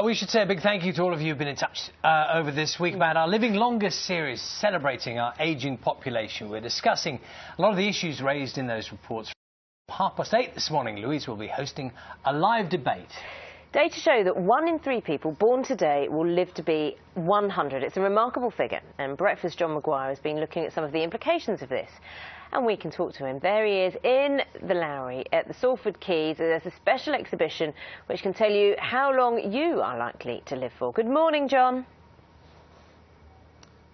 We should say a big thank you to all of you who've been in touch over this week about our Living Longer series, celebrating our ageing population. We're discussing a lot of the issues raised in those reports. 8:30 this morning, Louise will be hosting a live debate. Data show that 1 in 3 people born today will live to be 100. It's a remarkable figure, and Breakfast John Maguire has been looking at some of the implications of this. And we can talk to him. There he is in the Lowry at the Salford Quays. There's a special exhibition which can tell you how long you are likely to live for. Good morning, John.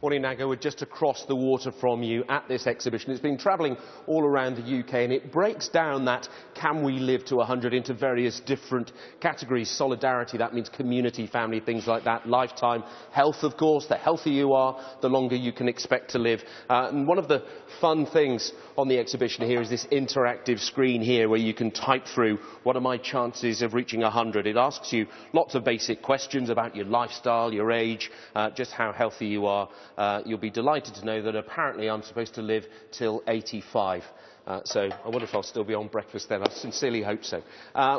Morning, Naga. We're just across the water from you at this exhibition. It's been travelling all around the UK, and it breaks down that can we live to 100 into various different categories. Solidarity, that means community, family, things like that. Lifetime. Health, of course. The healthier you are, the longer you can expect to live. And one of the fun things on the exhibition here is this interactive screen here where you can type through what are my chances of reaching 100. It asks you lots of basic questions about your lifestyle, your age, just how healthy you are. You'll be delighted to know that apparently I'm supposed to live till 85. So I wonder if I'll still be on breakfast then. I sincerely hope so.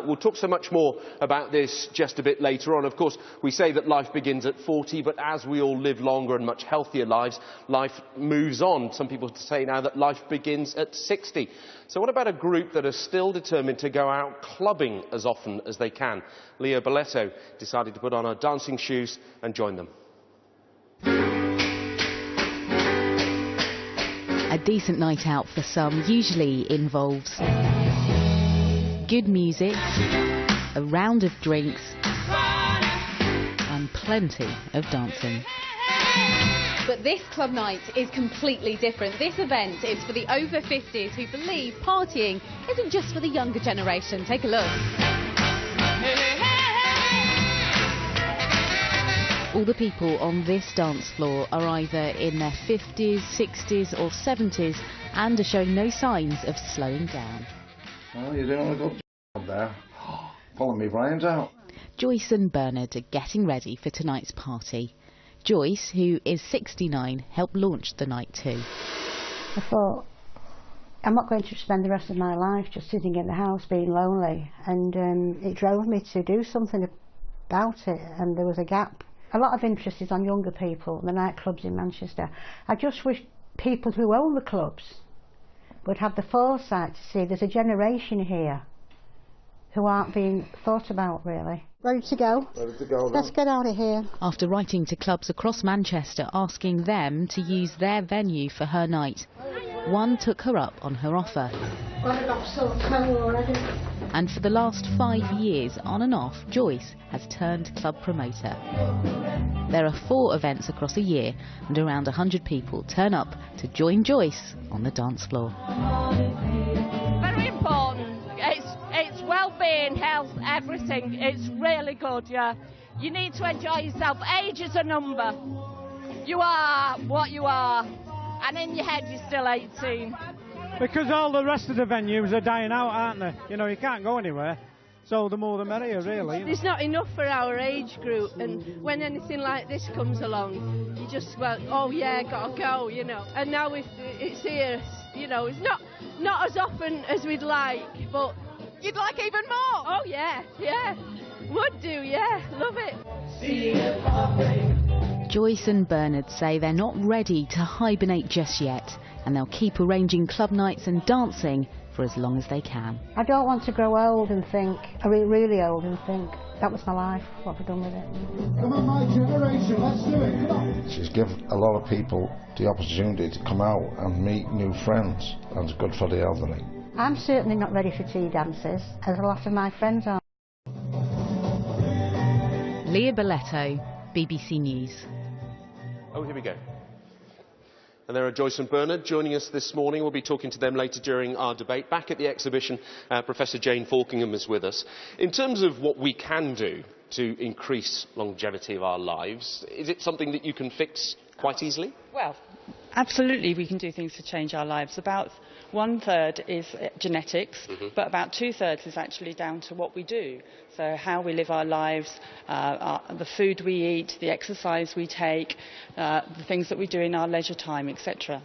We'll talk so much more about this just a bit later on. Of course, we say that life begins at 40, but as we all live longer and much healthier lives, life moves on. Some people say now that life begins at 60. So what about a group that are still determined to go out clubbing as often as they can? Leo Balletto decided to put on her dancing shoes and join them. A decent night out for some usually involves good music, a round of drinks and plenty of dancing. But this club night is completely different. This event is for the over 50s who believe partying isn't just for the younger generation. Take a look. All the people on this dance floor are either in their 50s, 60s or 70s and are showing no signs of slowing down. Well, you're doing a good job there. Pulling me brains out. Joyce and Bernard are getting ready for tonight's party. Joyce, who is 69, helped launch the night too. I thought, I'm not going to spend the rest of my life just sitting in the house being lonely, and it drove me to do something about it, and there was a gap. A lot of interest is on younger people, the nightclubs in Manchester. I just wish people who own the clubs would have the foresight to see there's a generation here who aren't being thought about, really. Ready to go? Ready to go now. Let's get out of here. After writing to clubs across Manchester asking them to use their venue for her night, one took her up on her offer. Well, I got so cold already. And for the last 5 years, on and off, Joyce has turned club promoter. There are 4 events across a year, and around 100 people turn up to join Joyce on the dance floor. Very important. It's well-being, health, everything. It's really good, yeah. You need to enjoy yourself. Age is a number. You are what you are, and in your head you're still 18. Because all the rest of the venues are dying out, aren't they? You know, you can't go anywhere. So the more the merrier, really. There's not enough for our age group, and when anything like this comes along, you just, well, oh yeah, gotta go, you know. And now it's here, you know, it's not as often as we'd like, but... You'd like even more? Oh yeah, yeah. Would do, yeah. Love it. Joyce and Bernard say they're not ready to hibernate just yet, and they'll keep arranging club nights and dancing for as long as they can. I don't want to grow old and think, really old and think, that was my life, what have I done with it? Come on, my generation, let's do it, come on. She's given a lot of people the opportunity to come out and meet new friends, and it's good for the elderly. I'm certainly not ready for tea dances, as a lot of my friends are. Leo Balletto, BBC News. Oh, here we go. And there are Joyce and Bernard joining us this morning. We'll be talking to them later during our debate. Back at the exhibition, Professor Jane Falkingham is with us. In terms of what we can do to increase longevity of our lives, is it something that you can fix quite easily? Well, absolutely we can do things to change our lives. About 1/3 is genetics, but about 2/3 is actually down to what we do. So how we live our lives, the food we eat, the exercise we take, the things that we do in our leisure time, etc.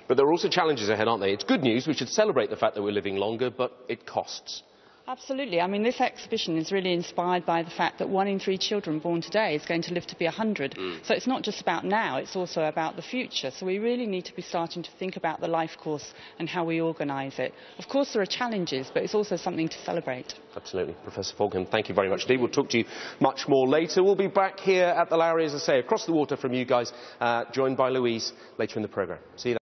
But there are also challenges ahead, aren't they? It's good news. We should celebrate the fact that we're living longer, but it costs. Absolutely. I mean, this exhibition is really inspired by the fact that 1 in 3 children born today is going to live to be 100. So it's not just about now, it's also about the future. So we really need to be starting to think about the life course and how we organise it. Of course, there are challenges, but it's also something to celebrate. Absolutely. Professor Falkingham, thank you very much indeed. We'll talk to you much more later. We'll be back here at the Lowry, as I say, across the water from you guys, joined by Louise later in the programme. See you later.